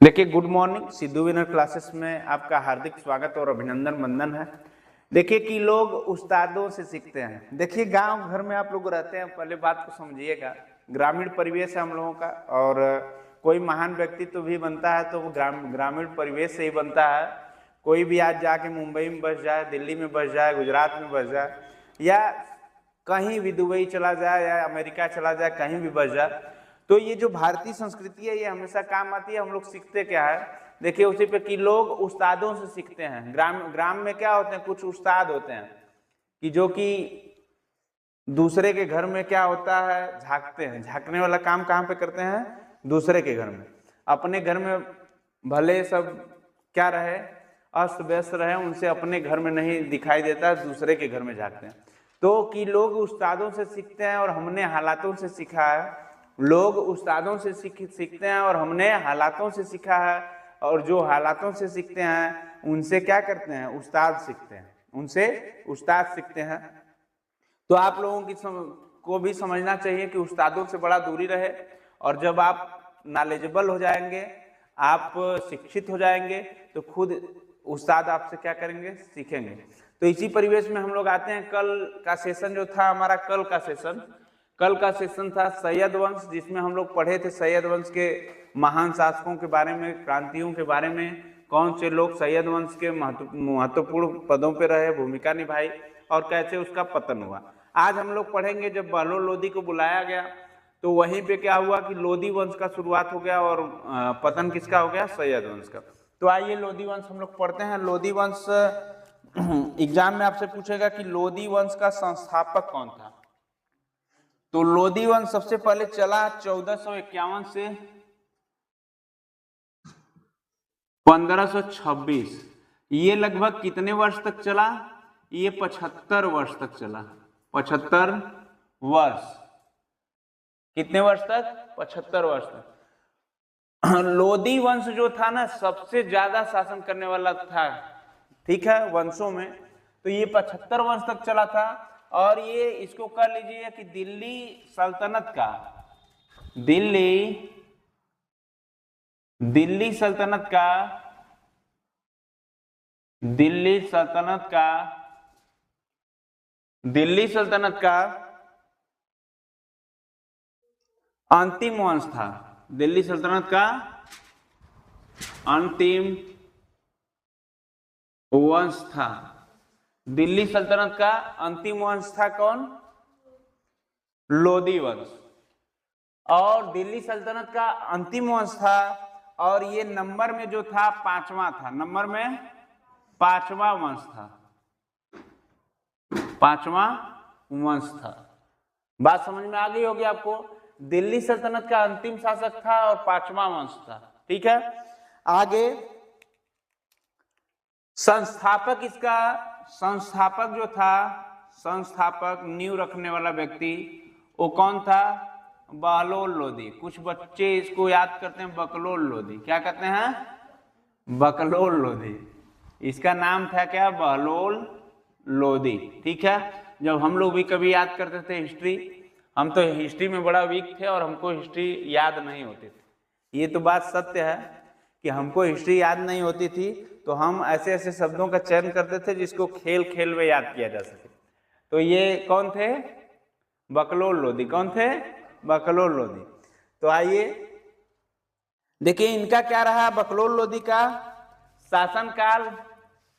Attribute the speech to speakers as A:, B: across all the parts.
A: देखिए, good morning. Sidhu winner classes में आपका हार्दिक स्वागत और अभिनंदन वंदन है। देखिए कि लोग उस्तादों से सीखते हैं। देखिए, गांव घर में आप लोग रहते हैं, पहले बात को समझिएगा। ग्रामीण परिवेश है हम लोगों का, और कोई महान व्यक्तित्व भी बनता है तो वो ग्रामीण परिवेश से ही बनता है। कोई भी आज जाके मुंबई में बस जाए, दिल्ली में बस जाए, गुजरात में बस जाए, या कहीं भी दुबई चला जाए या अमेरिका चला जाए, कहीं भी बस जाए, तो ये जो भारतीय संस्कृति है ये हमेशा काम आती है। हम लोग सीखते क्या है, देखिए उसी पे कि लोग उस्तादों से सीखते हैं। ग्राम में क्या होते हैं, कुछ उस्ताद होते हैं कि जो कि दूसरे के घर में क्या होता है, झांकते हैं। झांकने वाला काम कहाँ पे करते हैं? दूसरे के घर में। अपने घर में भले सब क्या रहे, अस्त व्यस्त रहे, उनसे अपने घर में नहीं दिखाई देता, दूसरे के घर में झांकते हैं। तो कि लोग उस्तादों से सीखते हैं और हमने हालातों से सीखा है। लोग उस्तादों से सीखते हैं और हमने हालातों से सीखा है। और जो हालातों से सीखते हैं उनसे क्या करते हैं? उस्ताद सीखते हैं, उनसे उस्ताद सीखते हैं। तो आप लोगों को भी समझना चाहिए कि उस्तादों से बड़ा दूरी रहे। और जब आप नॉलेजेबल हो जाएंगे, आप शिक्षित हो जाएंगे, तो खुद उस्ताद आपसे क्या करेंगे? सीखेंगे। तो इसी परिवेश में हम लोग आते हैं। कल का सेशन जो था हमारा, कल का सेशन था सैयद वंश, जिसमें हम लोग पढ़े थे सैयद वंश के महान शासकों के बारे में, क्रांतियों के बारे में, कौन से लोग सैयद वंश के महत्वपूर्ण पदों पर रहे, भूमिका निभाई, और कैसे उसका पतन हुआ। आज हम लोग पढ़ेंगे जब बहलोल लोदी को बुलाया गया तो वहीं पे क्या हुआ कि लोदी वंश का शुरुआत हो गया और पतन किसका हो गया? सैयद वंश का। तो आइए लोदी वंश हम लोग पढ़ते हैं। लोदी वंश एग्जाम में आपसे पूछेगा कि लोदी वंश का संस्थापक कौन था। तो लोदी वंश सबसे पहले चला 1451 से 1526। ये लगभग कितने वर्ष तक चला? ये 75 वर्ष तक चला। 75 वर्ष। कितने वर्ष तक? 75 वर्ष तक। लोदी वंश जो था ना, सबसे ज्यादा शासन करने वाला था, ठीक है, वंशों में। तो ये 75 वर्ष तक चला था। और ये इसको कर लीजिए कि दिल्ली सल्तनत का दिल्ली सल्तनत का अंतिम वंश था। दिल्ली सल्तनत का अंतिम वंश था। दिल्ली सल्तनत का अंतिम वंश था कौन? लोदी वंश। और दिल्ली सल्तनत का अंतिम वंश था। और ये नंबर में जो था पांचवा था, नंबर में पांचवा वंश था, पांचवा वंश था। बात समझ में आ गई होगी आपको। दिल्ली सल्तनत का अंतिम शासक था और पांचवा वंश था, ठीक है। आगे संस्थापक, इसका संस्थापक जो था, संस्थापक नींव रखने वाला व्यक्ति, वो कौन था? बहलोल लोदी। कुछ बच्चे इसको याद करते हैं बकलोल लोदी। क्या कहते हैं? बकलोल लोदी। इसका नाम था क्या? बहलोल लोदी, ठीक है। जब हम लोग भी कभी याद करते थे हिस्ट्री, हम तो हिस्ट्री में बड़ा वीक थे और हमको हिस्ट्री याद नहीं होती थी। ये तो बात सत्य है कि हमको हिस्ट्री याद नहीं होती थी, तो हम ऐसे ऐसे शब्दों का चयन करते थे जिसको खेल खेल में याद किया जा सके। तो ये कौन थे? बकलोल लोदी। कौन थे? बकलोल लोदी। तो आइए देखिए इनका क्या रहा, बकलोल लोदी का शासनकाल।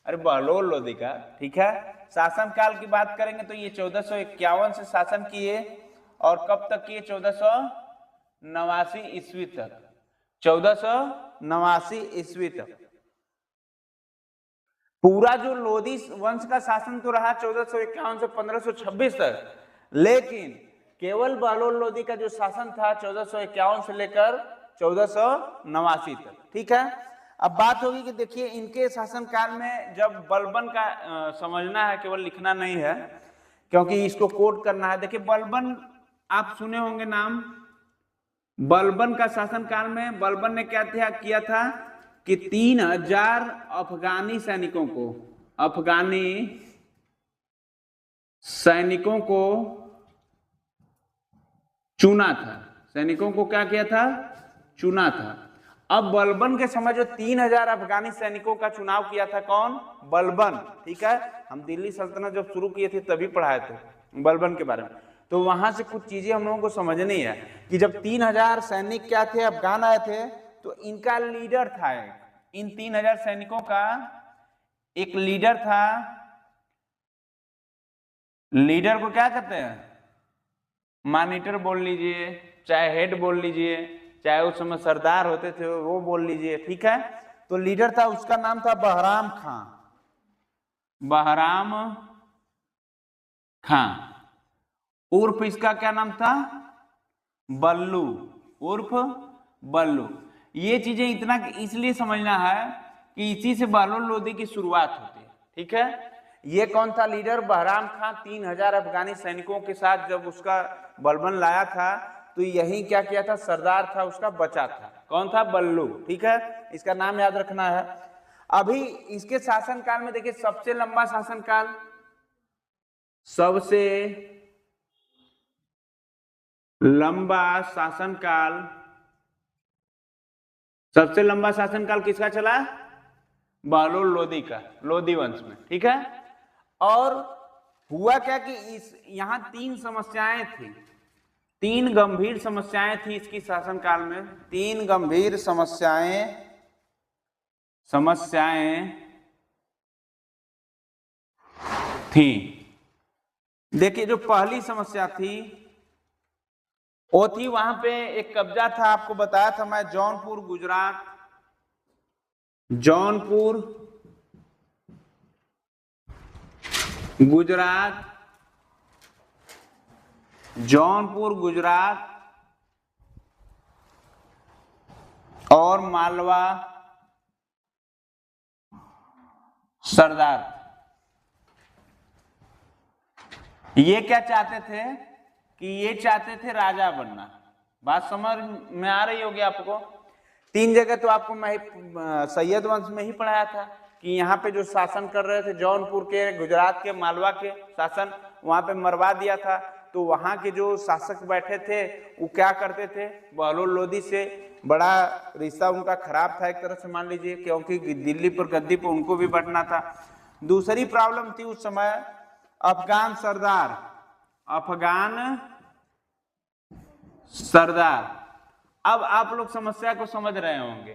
A: अरे बहलोल लोदी का, ठीक है। शासनकाल की बात करेंगे तो ये 1451 से शासन किए, और कब तक किए? 1489 ईस्वी तक। 1489 ईस्वी तक पूरा जो लोदी वंश का शासन तो रहा 1451 से 1526 तक, लेकिन केवल बहलोल लोदी का जो शासन था 1451 से लेकर 1489 तक, ठीक है। अब बात होगी कि देखिए इनके शासनकाल में जब बलबन का समझना है, केवल लिखना नहीं है, क्योंकि इसको कोड करना है। देखिए बलबन आप सुने होंगे नाम। बलबन का शासनकाल में बलबन ने क्या किया था कि 3000 अफगानी सैनिकों को चुना था। सैनिकों को क्या किया था? चुना था। अब बलबन के समय जो 3000 अफगानी सैनिकों का चुनाव किया था, कौन? बलबन। ठीक है, हम दिल्ली सल्तनत जब शुरू किए थे तभी पढ़ाए थे बलबन के बारे में। तो वहां से कुछ चीजें हम लोगों को समझनी है कि जब 3000 सैनिक क्या थे, अफगान आए थे, तो इनका लीडर था इन 3000 सैनिकों का एक लीडर था। लीडर को क्या कहते हैं? मॉनिटर बोल लीजिए, चाहे हेड बोल लीजिए, चाहे उस समय सरदार होते थे वो बोल लीजिए। ठीक है, तो लीडर था, उसका नाम था बहराम खां। बहराम खां उर्फ इसका क्या नाम था? बल्लू, उर्फ बल्लू। ये चीजें इतना इसलिए समझना है कि इसी से बहलोल लोदी की शुरुआत होती है। ठीक है, ये कौन था लीडर? बहराम खां 3000 अफगानी सैनिकों के साथ जब उसका बलबन लाया था, तो यही क्या किया था? सरदार था उसका बचा था, कौन था? बल्लू। ठीक है, इसका नाम याद रखना है। अभी इसके शासनकाल में देखिए, सबसे लंबा शासनकाल, सबसे लंबा शासनकाल, सबसे लंबा शासनकाल किसका चला? बहलोल लोदी का, लोदी वंश में। ठीक है, और हुआ क्या कि इस यहां 3 समस्याएं थी, 3 गंभीर समस्याएं थी इसकी शासनकाल में। 3 गंभीर समस्याएं थी। देखिए, जो पहली समस्या थी वो थी, वहां पे एक कब्जा था, आपको बताया था मैं, जौनपुर गुजरात। जौनपुर गुजरात, जौनपुर गुजरात और मालवा सरदार। ये क्या चाहते थे कि ये चाहते थे राजा बनना। बात समझ में आ रही होगी आपको? 3 जगह तो आपको मैं सैयद वंश में ही पढ़ाया था कि यहाँ पे जो शासन कर रहे थे, जौनपुर के, गुजरात के, मालवा के शासन वहां पे मरवा दिया था। तो वहां के जो शासक बैठे थे वो क्या करते थे? बहलोल लोदी से बड़ा रिश्ता उनका खराब था एक तरह से, मान लीजिए, क्योंकि दिल्ली पर गद्दी पर उनको भी बैठना था। दूसरी प्रॉब्लम थी उस समय अफगान सरदार, अफगान सरदार। अब आप लोग समस्या को समझ रहे होंगे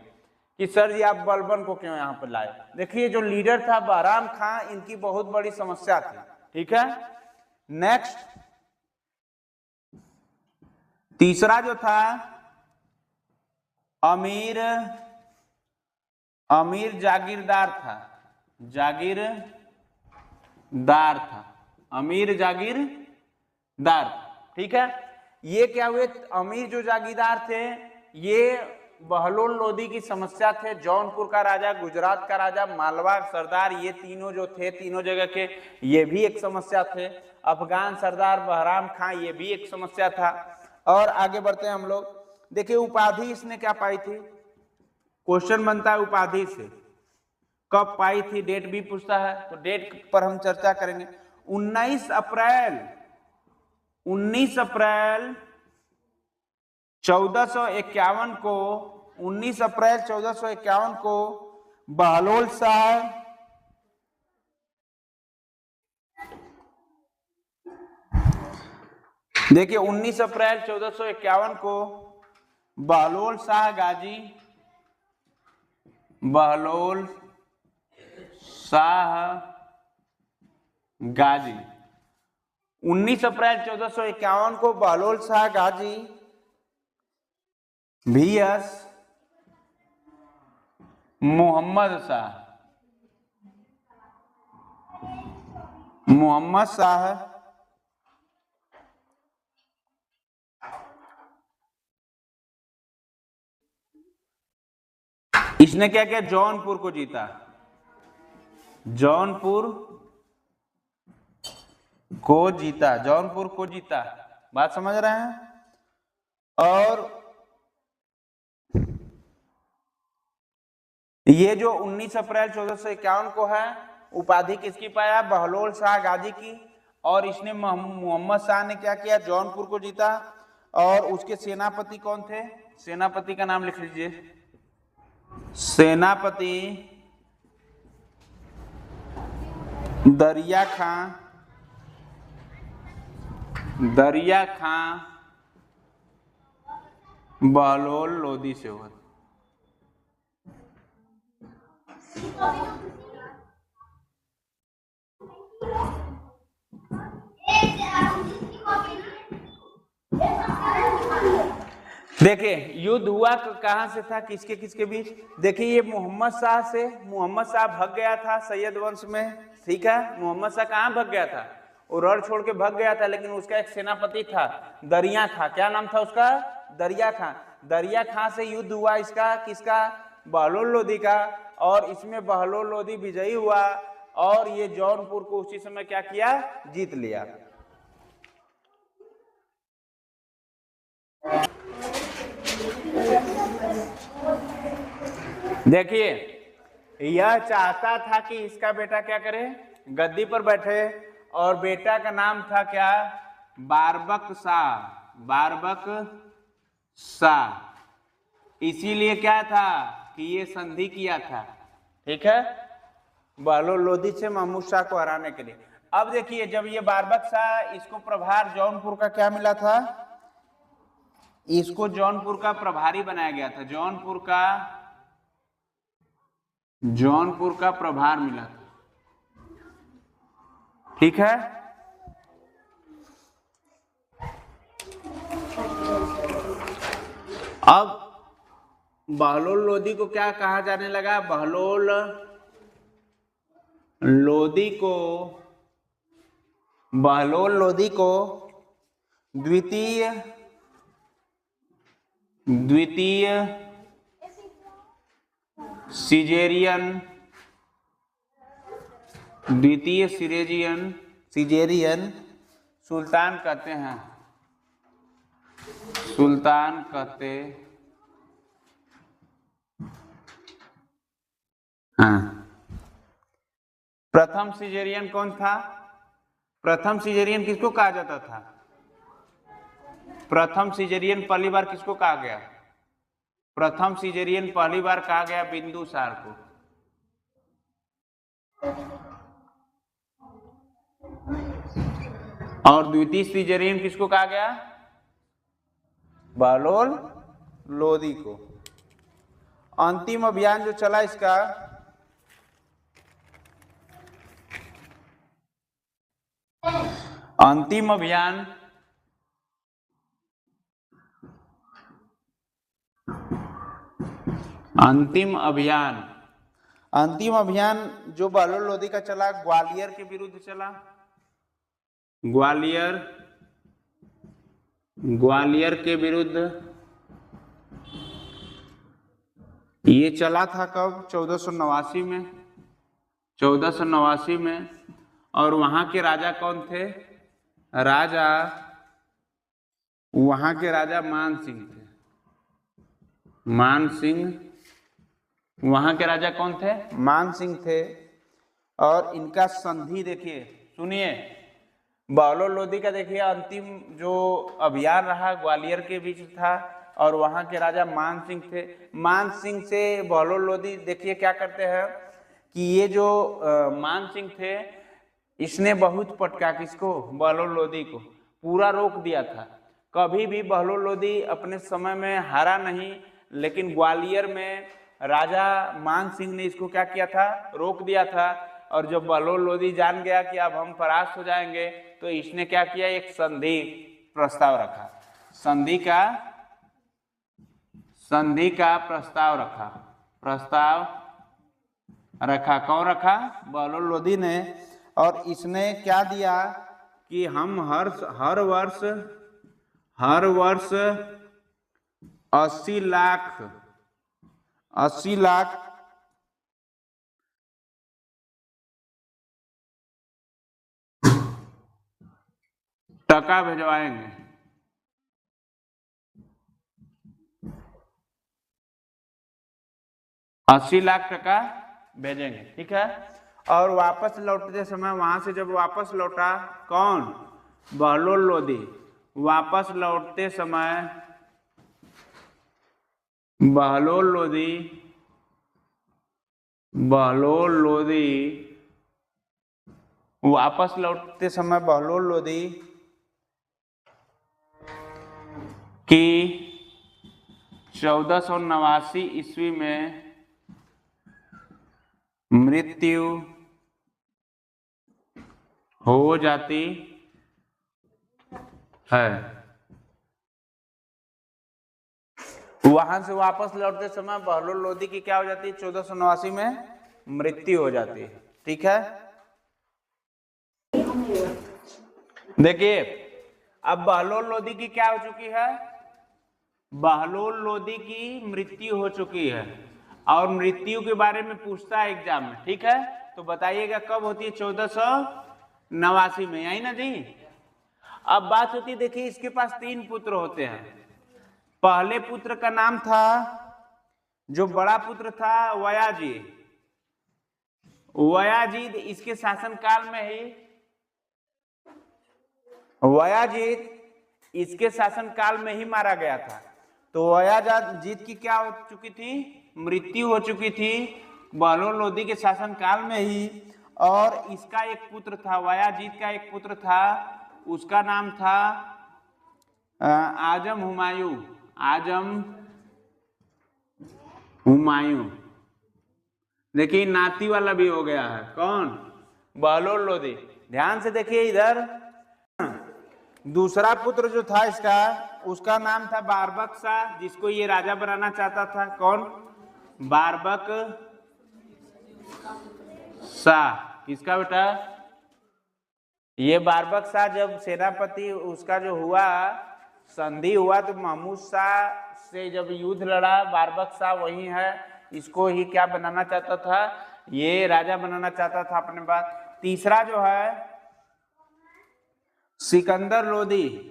A: कि सर जी आप बलबन को क्यों यहां पर लाए। देखिए, जो लीडर था बहराम खां, इनकी बहुत बड़ी समस्या थी। ठीक है, नेक्स्ट तीसरा जो था अमीर जागीरदार था, जागीरदार था, अमीर जागीरदार। ठीक है, ये क्या हुए? अमीर जो जागीरदार थे, ये बहलोल लोदी की समस्या थे। जौनपुर का राजा, गुजरात का राजा, मालवा सरदार, ये तीनों जो थे, तीनों जगह के, ये भी एक समस्या थे। अफगान सरदार बहराम खां, ये भी एक समस्या था। और आगे बढ़ते हैं हम लोग। देखिए, उपाधि इसने क्या पाई थी? क्वेश्चन बनता है उपाधि से, कब पाई थी, डेट भी पूछता है, तो डेट पर हम चर्चा करेंगे। 19 अप्रैल 1451 को, 19 अप्रैल 1451 को बहलोल शाह देखिए 19 अप्रैल 1451 को बहलोल शाह गाजी, बहलोल शाह गाजी 19 अप्रैल 1451 को बहलोल शाह गाजी VS मोहम्मद शाह इसने क्या किया? जौनपुर को जीता, जौनपुर को जीता। बात समझ रहे हैं? और ये जो 19 अप्रैल 1451 को है, उपाधि किसकी पाया? बहलोल शाह गाजी की। और इसने मोहम्मद शाह ने क्या किया? जौनपुर को जीता। और उसके सेनापति कौन थे? सेनापति का नाम लिख लीजिए, सेनापति दरिया खां बहलोल लोदी से हुआ। देखिए युद्ध हुआ कहां से था, किसके किसके बीच। देखिए ये मोहम्मद शाह भाग गया था सैयद वंश में, ठीक है। मोहम्मद शाह कहां भाग गया था, उरड़ छोड़ के भाग गया था, लेकिन उसका एक सेनापति था दरिया खां। क्या नाम था उसका, दरिया खां। दरिया खां से युद्ध हुआ इसका, किसका, बहलोल लोदी का। और इसमें बहलोल लोदी विजयी हुआ और ये जौनपुर को उसी समय क्या किया, जीत लिया। देखिए यह चाहता था कि इसका बेटा क्या करे, गद्दी पर बैठे, और बेटा का नाम था क्या, बारबक शाह। इसीलिए क्या था कि ये संधि किया था, ठीक है, बहलोल लोदी से महमूद शाह को हराने के लिए। अब देखिए जब ये बारबक शाह, इसको प्रभार जौनपुर का क्या मिला था, इसको जौनपुर का प्रभारी बनाया गया था, जौनपुर का प्रभार मिला था, ठीक है। अब बहलोल लोदी को क्या कहा जाने लगा, बहलोल लोदी को द्वितीय सिजेरियन सुल्तान कहते हैं, हाँ। प्रथम सिजेरियन कौन था, प्रथम सिजेरियन किसको कहा जाता था, प्रथम सिजेरियन पहली बार किसको कहा गया, प्रथम सिजेरियन पहली बार कहा गया बिंदुसार को। और द्वितीय सिजेरियन किसको कहा गया, बहलोल लोदी को। अंतिम अभियान जो चला इसका, अंतिम अभियान जो बहलोल लोदी का चला, ग्वालियर के विरुद्ध चला, ग्वालियर के विरुद्ध ये चला था कब, 1489 में। और वहां के राजा कौन थे, वहां के राजा मान सिंह। वहां के राजा कौन थे, मान सिंह थे। और इनका संधि देखिए, सुनिए, बहलोल लोदी का देखिए अंतिम जो अभियान रहा ग्वालियर के बीच था, और वहां के राजा मान सिंह थे। मान सिंह से बहलोल लोदी देखिए क्या करते हैं कि ये जो मान सिंह थे, इसने बहुत पटका किसको, बहलोल लोदी को, पूरा रोक दिया था। कभी भी बहलोल लोदी अपने समय में हारा नहीं, लेकिन ग्वालियर में राजा मान सिंह ने इसको क्या किया था, रोक दिया था। और जब बहलोल लोदी जान गया कि अब हम परास्त हो जाएंगे, तो इसने क्या किया, एक संधि प्रस्ताव रखा, संधि का प्रस्ताव रखा। कौन रखा, बहलोल लोदी ने। और इसने क्या दिया कि हम हर वर्ष 80 लाख टका भिजवाएंगे। 80 लाख टका भेजेंगे, ठीक है। और वापस लौटते समय, वहां से जब वापस लौटा कौन, बहलोल लोदी, वापस लौटते समय बहलोल लोदी बहलोल लोदी वापस लौटते समय बहलोल लोदी की 1489 ईस्वी में मृत्यु हो जाती है। वहां से वापस लौटते समय बहलोल लोदी की क्या हो जाती है? 1489 में मृत्यु हो जाती है। ठीक है, देखिए अब बहलोल लोदी की क्या हो चुकी है? बहलोल लोदी की मृत्यु हो चुकी है और मृत्यु के बारे में पूछता है एग्जाम में। ठीक है, तो बताइएगा कब होती है? 1489 में, यही ना जी। अब बात होती है, देखिए इसके पास 3 पुत्र होते हैं। पहले पुत्र का नाम था, जो बड़ा पुत्र था, वयाजीद। वयाजीद इसके शासनकाल में ही मारा गया था। तो वयाजीद की क्या हो चुकी थी? मृत्यु हो चुकी थी बहलोल लोदी के शासनकाल में ही। और इसका एक पुत्र था, वयाजीद का एक पुत्र था, उसका नाम था आजम हुमायूं। देखिए नाती वाला भी हो गया है, कौन? बहलोल लोदी। ध्यान से देखिए इधर, दूसरा पुत्र जो था इसका, उसका नाम था बारबक शाह, जिसको ये राजा बनाना चाहता था। कौन? बारबक शाह। किसका बेटा? ये बारबक शाह जब सेनापति उसका जो हुआ, संधि हुआ, तो महमूद शाह से जब युद्ध लड़ा, बारबक शाह वही है, इसको ही क्या बनाना चाहता था? ये राजा बनाना चाहता था अपने बाद। तीसरा जो है सिकंदर लोदी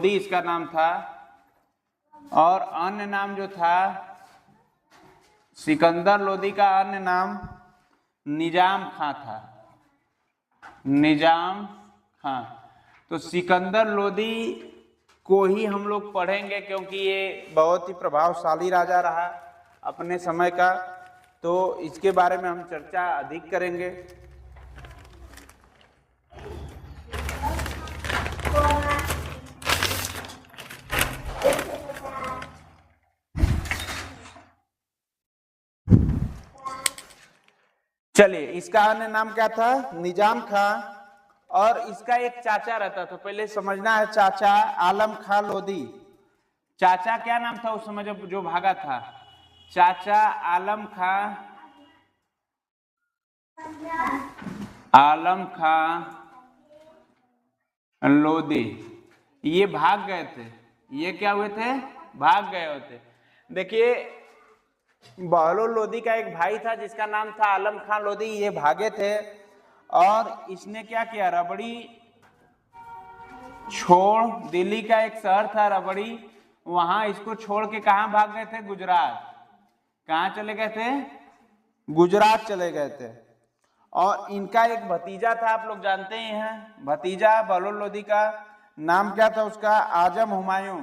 A: इसका नाम था। और अन्य नाम जो था सिकंदर लोदी का अन्य नाम निजाम खां था। निजाम खां। तो सिकंदर लोदी को ही हम लोग पढ़ेंगे, क्योंकि ये बहुत ही प्रभावशाली राजा रहा अपने समय का, तो इसके बारे में हम चर्चा अधिक करेंगे। चलिए, इसका अन्य नाम क्या था? निजाम खां। और इसका एक चाचा रहता था, पहले समझना है, चाचा आलम खां लोदी। चाचा क्या नाम था उस समय जो भागा था? चाचा आलम खां लोदी। ये भाग गए थे। ये क्या हुए थे? भाग गए होते। देखिए बहलोल लोदी का एक भाई था जिसका नाम था आलम खां लोदी। ये भागे थे और इसने क्या किया? रबड़ी छोड़, दिल्ली का एक शहर था रबड़ी, वहां इसको छोड़ के कहां भाग गए थे? गुजरात। कहां चले गए थे? गुजरात चले गए थे। और इनका एक भतीजा था, आप लोग जानते ही हैं, भतीजा बहलोल लोदी का नाम क्या था उसका? आजम हुमायूं।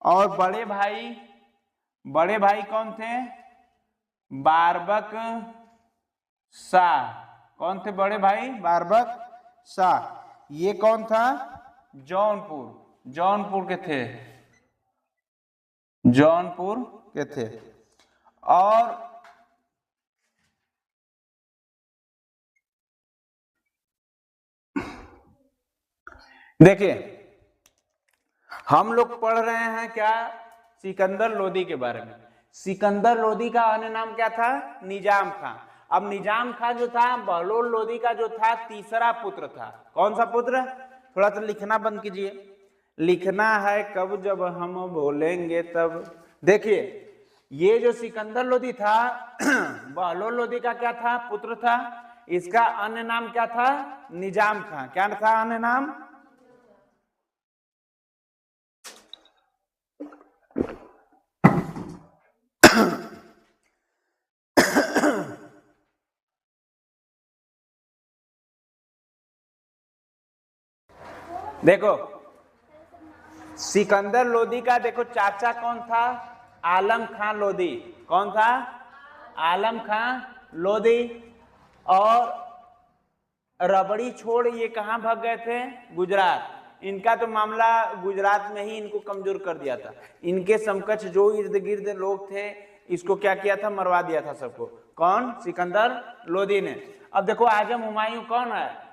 A: और बड़े भाई कौन थे? बारबक शाह। कौन थे बड़े भाई? बारबक शाह। ये कौन था? जौनपुर के थे। और देखिए हम लोग पढ़ रहे हैं क्या? सिकंदर लोदी के बारे में। सिकंदर लोदी का अन्य नाम क्या था? निजाम खां। अब निजाम खां जो था बहलोल लोदी का जो था तीसरा पुत्र था। कौन सा पुत्र? थोड़ा सा लिखना बंद कीजिए, लिखना है कब जब हम बोलेंगे तब। देखिए ये जो सिकंदर लोदी था बहलोल लोदी का क्या था? पुत्र था। इसका अन्य नाम क्या था? निजाम खां। क्या था अन्य नाम? देखो सिकंदर लोदी का देखो चाचा कौन था? आलम खां लोदी। कौन था? आलम खां लोदी। और रबड़ी छोड़ ये कहां भाग गए थे? गुजरात। इनका तो मामला गुजरात में ही इनको कमजोर कर दिया था। इनके समकक्ष जो इर्द गिर्द लोग थे इसको क्या किया था? मरवा दिया था सबको। कौन? सिकंदर लोदी ने। अब देखो आजम हुमायूं कौन है?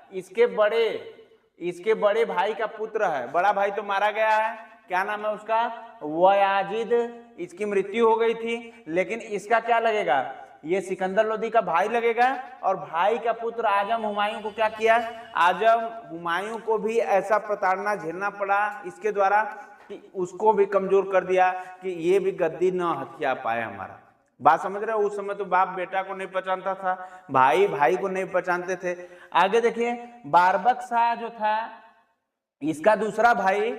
A: इसके बड़े भाई का पुत्र है। बड़ा भाई तो मारा गया है, क्या नाम है उसका? वयाजिद। इसकी मृत्यु हो गई थी, लेकिन इसका क्या लगेगा? ये सिकंदर लोदी का भाई लगेगा। और भाई का पुत्र आजम हुमायूं को क्या किया? आजम हुमायूं को भी ऐसा प्रताड़ना झेलना पड़ा इसके द्वारा कि उसको भी कमजोर कर दिया कि ये भी गद्दी न हथिया पाए हमारा। बात समझ रहे हो? उस समय तो बाप बेटा को नहीं पहचानता था, भाई भाई को नहीं पहचानते थे। आगे देखिए, बारबक शाह जो था इसका दूसरा भाई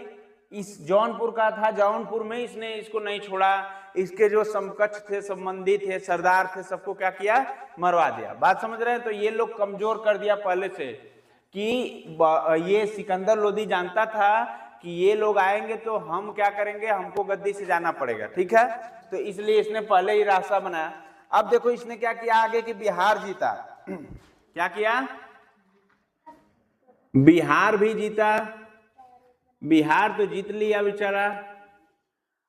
A: इस जौनपुर का था। जौनपुर में इसने इसको नहीं छोड़ा। इसके जो समकक्ष थे, संबंधी थे, सरदार थे, सबको क्या किया? मरवा दिया। बात समझ रहे हैं? तो ये लोग कमजोर कर दिया पहले से कि ये सिकंदर लोदी जानता था कि ये लोग आएंगे तो हम क्या करेंगे? हमको गद्दी से जाना पड़ेगा। ठीक है, तो इसलिए इसने पहले ही रास्ता बनाया। अब देखो इसने क्या किया आगे कि बिहार जीता। क्या किया? बिहार भी जीता। बिहार तो जीत लिया बेचारा।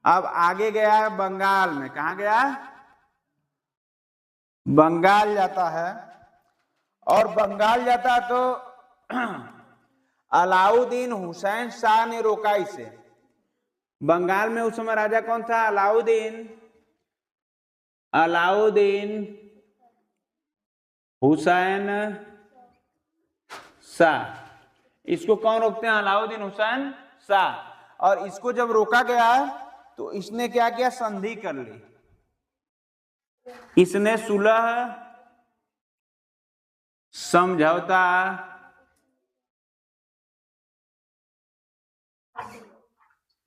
A: अब आगे गया बंगाल में। कहां गया? बंगाल जाता है। और बंगाल जाता है तो अलाउद्दीन हुसैन शाह ने रोका इसे। बंगाल में उस समय राजा कौन था? अलाउद्दीन हुसैन शाह। इसको कौन रोकते हैं? अलाउद्दीन हुसैन शाह। और इसको जब रोका गया तो इसने क्या किया? संधि कर ली। इसने सुलह समझौता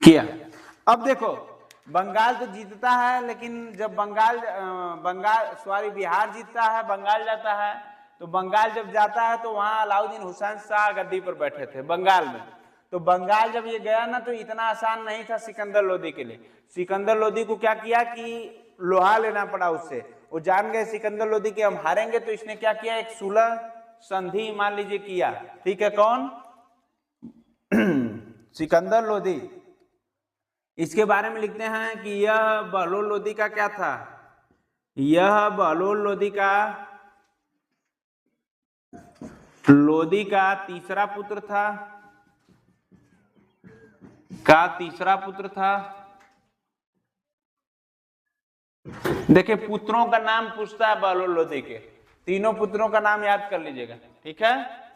A: किया। अब देखो बंगाल तो जीतता है, लेकिन जब बिहार जीतता है, बंगाल जाता है। तो बंगाल जब जाता है तो वहां अलाउद्दीन हुसैन शाह गद्दी पर बैठे थे बंगाल में। तो बंगाल जब ये गया ना तो इतना आसान नहीं था सिकंदर लोदी के लिए। सिकंदर लोदी को क्या किया कि लोहा लेना पड़ा उससे। वो जान गए सिकंदर लोदी के हम हारेंगे, तो इसने क्या किया? एक सुलह संधि मान लीजिए किया। ठीक है, कौन? सिकंदर लोदी। इसके बारे में लिखते हैं कि यह बहलोल लोदी का क्या था? यह बहलोल लोदी का तीसरा पुत्र था। देखिए पुत्रों का नाम पूछता है बहलोल लोदी के। तीनों पुत्रों का नाम याद कर लीजिएगा। ठीक है,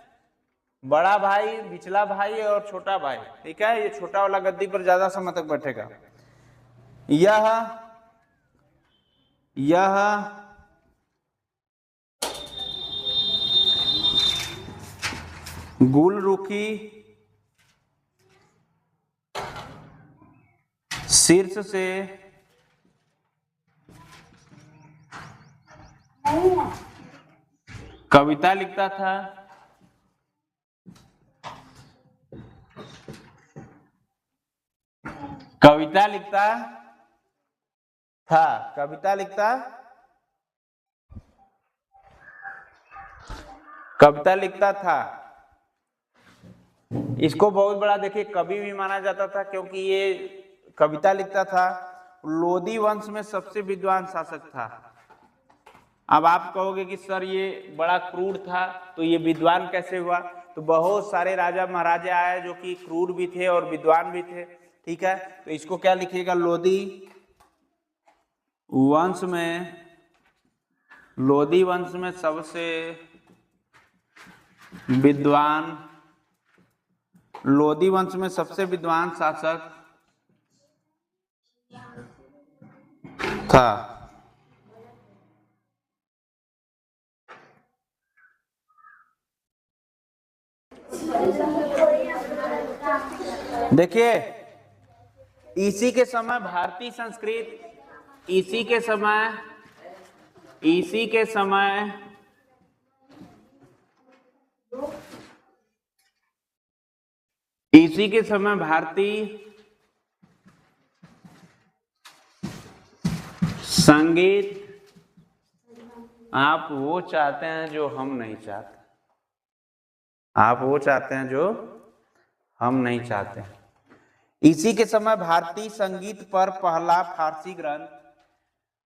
A: बड़ा भाई, बिचला भाई और छोटा भाई। ठीक है, ये छोटा वाला गद्दी पर ज्यादा समय तक बैठेगा। यह गुलरुखी शीर्ष से कविता लिखता था। कविता लिखता था। इसको बहुत बड़ा देखिए कवि भी माना जाता था, क्योंकि ये कविता लिखता था। लोदी वंश में सबसे विद्वान शासक था। अब आप कहोगे कि सर ये बड़ा क्रूर था, तो ये विद्वान कैसे हुआ? तो बहुत सारे राजा महाराजा आए जो कि क्रूर भी थे और विद्वान भी थे। ठीक है, तो इसको क्या लिखिएगा? लोदी वंश में सबसे विद्वान शासक था। देखिए इसी के समय भारतीय संस्कृत, इसी के इसी के समय भारतीय संगीत, आप वो चाहते हैं जो हम नहीं चाहते, आप वो चाहते हैं जो हम नहीं चाहते। इसी के समय भारतीय संगीत पर पहला फारसी ग्रंथ,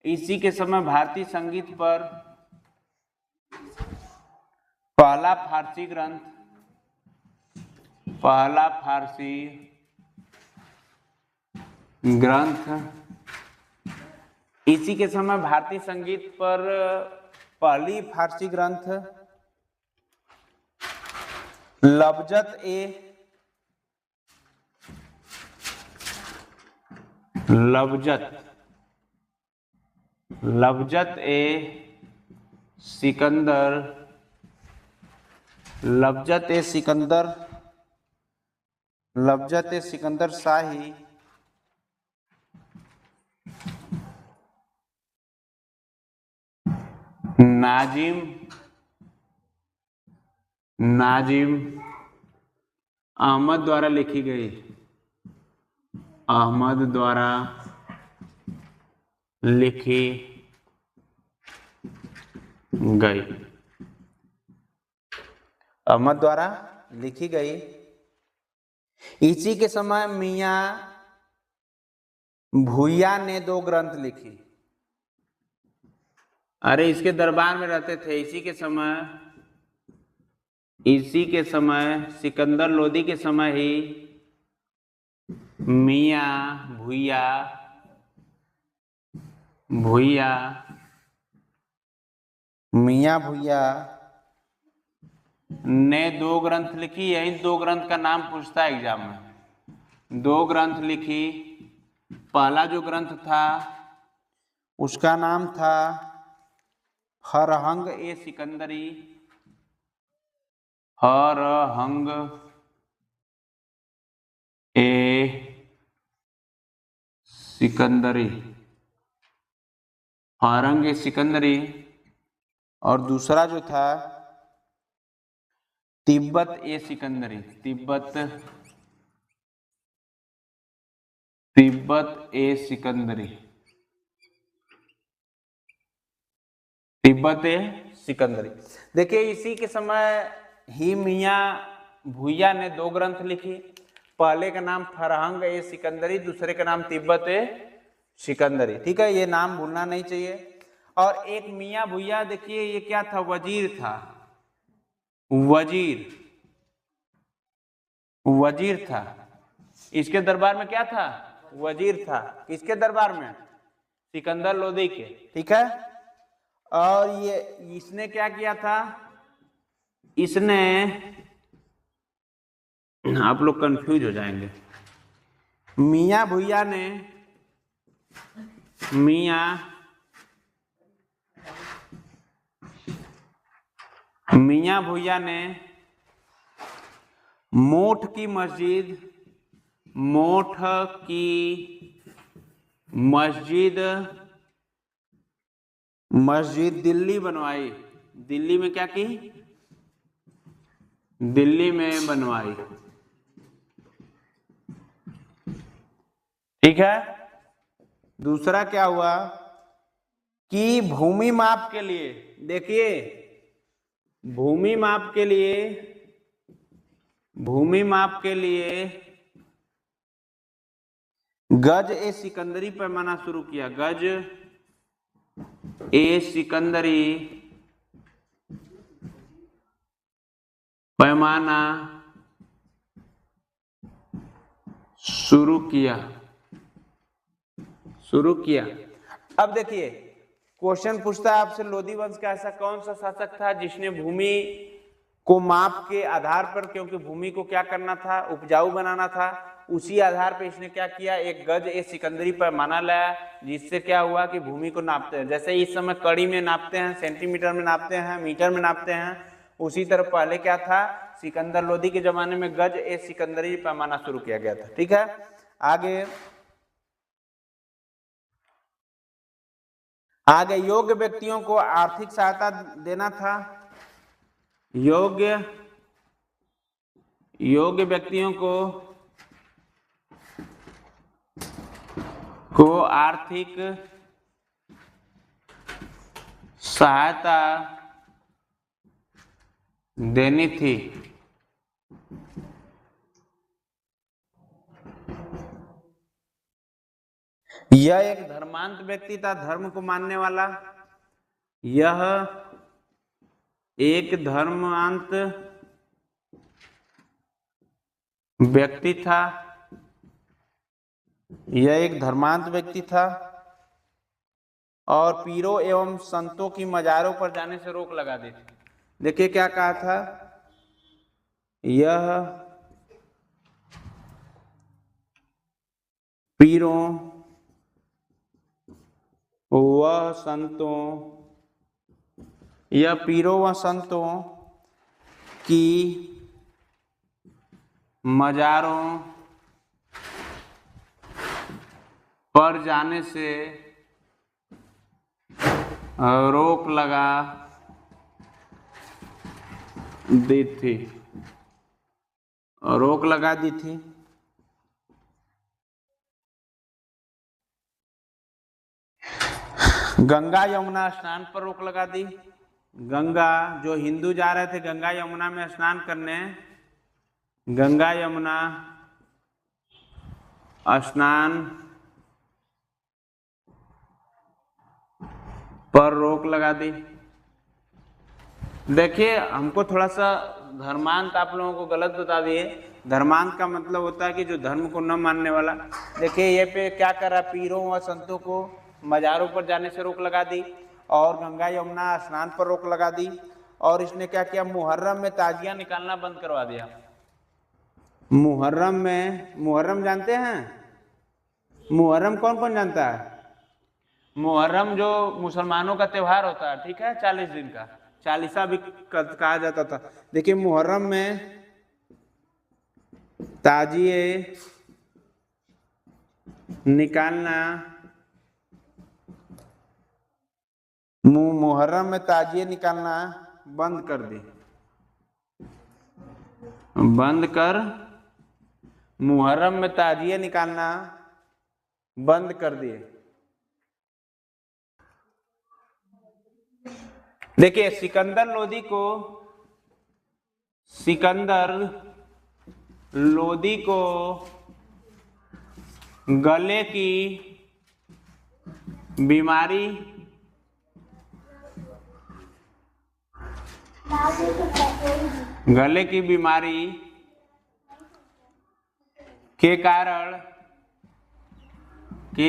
A: इसी के समय भारतीय संगीत पर पहला फारसी ग्रंथ, पहला फारसी ग्रंथ, इसी के समय भारतीय संगीत पर पहली फारसी ग्रंथ लफ्जत ए सिकंदर, लफ्जत ए सिकंदर शाही नाजिम अहमद द्वारा लिखी गई, अहमद द्वारा लिखी गई, अहमद द्वारा लिखी गई। इसी के समय मियां भूया ने 2 ग्रंथ लिखी। अरे इसके दरबार में रहते थे। इसी के समय सिकंदर लोदी के समय ही मियां भूया ने 2 ग्रंथ लिखी। यही 2 ग्रंथ का नाम पूछता है एग्जाम में। 2 ग्रंथ लिखी। पहला जो ग्रंथ था उसका नाम था फरहंग ए सिकंदरी, फरहंग ए सिकंदरी, फरहंग ए सिकंदरी। और दूसरा जो था तिब्बत ए सिकंदरी, तिब्बत ए सिकंदरी, तिब्बत ए सिकंदरी। देखिए इसी के समय ही मियां भूया ने 2 ग्रंथ लिखी। पहले का नाम फरहंग ए सिकंदरी, दूसरे का नाम तिब्बत ए सिकंदरी। ठीक है, ये नाम भूलना नहीं चाहिए। और एक मियां भूया, देखिए ये क्या था, वजीर था, वजीर था। इसके दरबार में क्या था, वजीर था। किसके दरबार में, सिकंदर लोदी के। ठीक है, और ये इसने क्या किया था, इसने, आप लोग कंफ्यूज हो जाएंगे, मियां भूया ने मोठ की मस्जिद दिल्ली बनवाई। दिल्ली में क्या की, दिल्ली में बनवाई। ठीक है। दूसरा क्या हुआ कि भूमि माप के लिए, देखिए भूमि माप के लिए गज ए सिकंदरी पैमाना शुरू किया। गज ए सिकंदरी पैमाना शुरू किया। अब देखिए क्वेश्चन पूछता है आपसे, लोदी वंश का ऐसा कौन सा शासक था जिसने भूमि को माप के आधार पर, क्योंकि भूमि को क्या करना था, उपजाऊ बनाना था, उसी आधार पर इसने क्या किया, एक गज ए सिकंदरी पैमाना लाया, जिससे क्या हुआ कि भूमि को नापते हैं। जैसे इस समय कड़ी में नापते हैं, सेंटीमीटर में नापते हैं, मीटर में नापते हैं, उसी तरह पहले क्या था, सिकंदर लोदी के जमाने में गज ए सिकंदरी पैमाना शुरू किया गया था। ठीक है, आगे योग्य व्यक्तियों को आर्थिक सहायता देना था। योग्य व्यक्तियों को को आर्थिक सहायता देनी थी। यह एक धर्मांत व्यक्ति था, धर्म को मानने वाला। यह एक धर्मांत व्यक्ति था। यह एक धर्मांत व्यक्ति था और पीरों एवं संतों की मजारों पर जाने से रोक लगा दी थी। देखिए क्या कहा था, यह पीरों व संतों, यह पीरों व संतों की मजारों पर जाने से रोक लगा दी थी, रोक लगा दी थी। गंगा यमुना स्नान पर रोक लगा दी। गंगा, जो हिंदू जा रहे थे गंगा यमुना में स्नान करने, गंगा यमुना स्नान पर रोक लगा दी। देखिए हमको थोड़ा सा धर्मांत आप लोगों को गलत बता दिए। धर्मांत का मतलब होता है कि जो धर्म को न मानने वाला। देखिए ये पे क्या कर रहा, पीरों व संतों को मजारों पर जाने से रोक लगा दी और गंगा यमुना स्नान पर रोक लगा दी। और इसने क्या किया, मुहर्रम में ताजिया निकालना बंद करवा दिया। मुहर्रम में, मुहर्रम जानते हैं? मुहर्रम कौन कौन जानता है? मुहर्रम जो मुसलमानों का त्योहार होता है, ठीक है, 40 दिन का, चालीसा भी कहा जाता था। देखिए मुहर्रम में ताजिए निकालना, मुहर्रम में ताजिए निकालना बंद कर दी, बंद कर, मुहर्रम में ताजिए निकालना बंद कर दिए। देखिए सिकंदर लोदी को गले की बीमारी के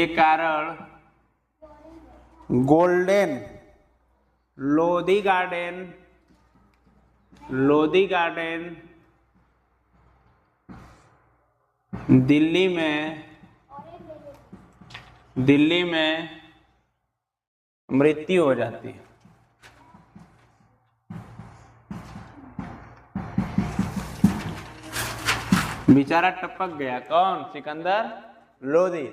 A: कारण गोल्डन लोधी गार्डन दिल्ली में मृत्यु हो जाती है। बेचारा टपक गया, कौन? सिकंदर लोधी।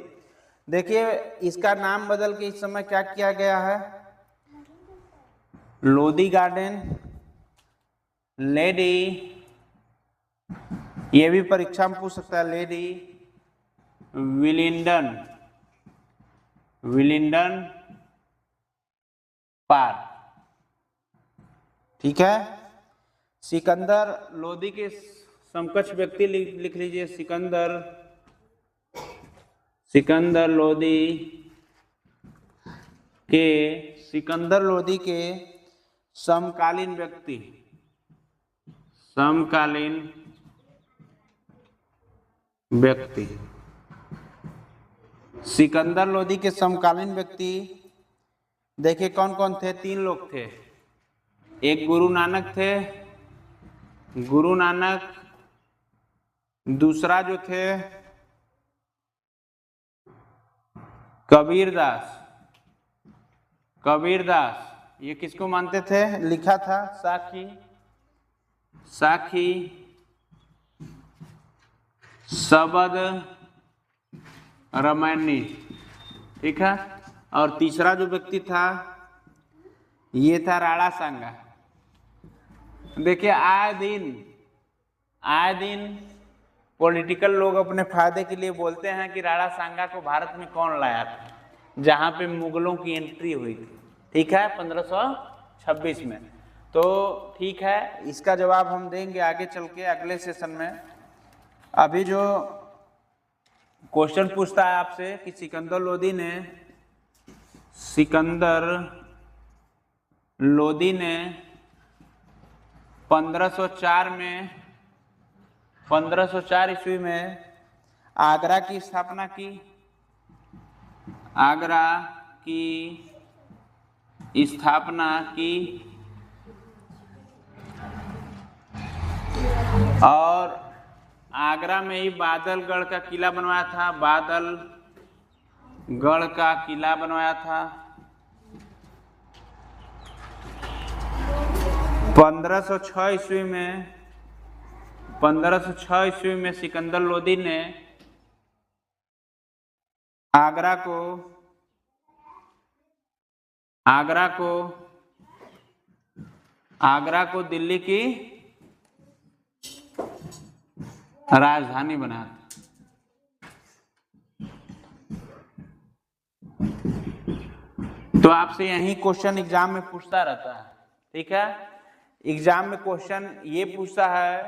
A: देखिए इसका नाम बदल के इस समय क्या किया गया है, लोधी गार्डन लेडी, ये भी परीक्षा में पूछ सकता है, लेडी विलिंडन पार्क, ठीक है। सिकंदर लोधी के समकक्ष व्यक्ति लिख लीजिए, सिकंदर लोधी के समकालीन व्यक्ति, सिकंदर लोधी के समकालीन व्यक्ति देखिए कौन कौन थे? 3 लोग थे। एक गुरु नानक थे, दूसरा जो थे कबीरदास, ये किसको मानते थे? लिखा था साखी शबद रामायणी, ठीक है। और तीसरा जो व्यक्ति था ये था राणा सांगा। देखिए आए दिन पॉलिटिकल लोग अपने फायदे के लिए बोलते हैं कि राणा सांगा को भारत में कौन लाया था, जहां पे मुगलों की एंट्री हुई थी, ठीक है, 1526 में। तो ठीक है, इसका जवाब हम देंगे आगे चल के अगले सेशन में। अभी जो क्वेश्चन पूछता है आपसे कि सिकंदर लोदी ने 1504 ईस्वी में आगरा की स्थापना की। और आगरा में ही बादलगढ़ का किला बनवाया था, 1506 ईस्वी में सिकंदर लोदी ने आगरा को दिल्ली की राजधानी बनाया था। तो आपसे यही क्वेश्चन एग्जाम में पूछता रहता है, ठीक है। एग्जाम में क्वेश्चन ये पूछता है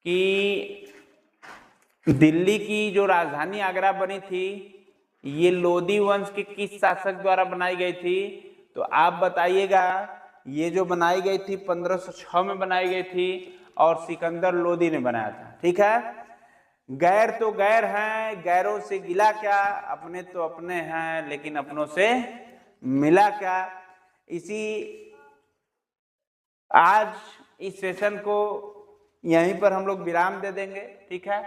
A: कि दिल्ली की जो राजधानी आगरा बनी थी, ये लोदी वंश के किस शासक द्वारा बनाई गई थी? तो आप बताइएगा। ये जो बनाई गई थी 1506 में बनाई गई थी और सिकंदर लोदी ने बनाया था, ठीक है। गैर तो गैर हैं, गैरों से गिला क्या, अपने तो अपने हैं लेकिन अपनों से मिला क्या। इसी आज इस सेशन को यहीं पर हम लोग विराम दे देंगे, ठीक है।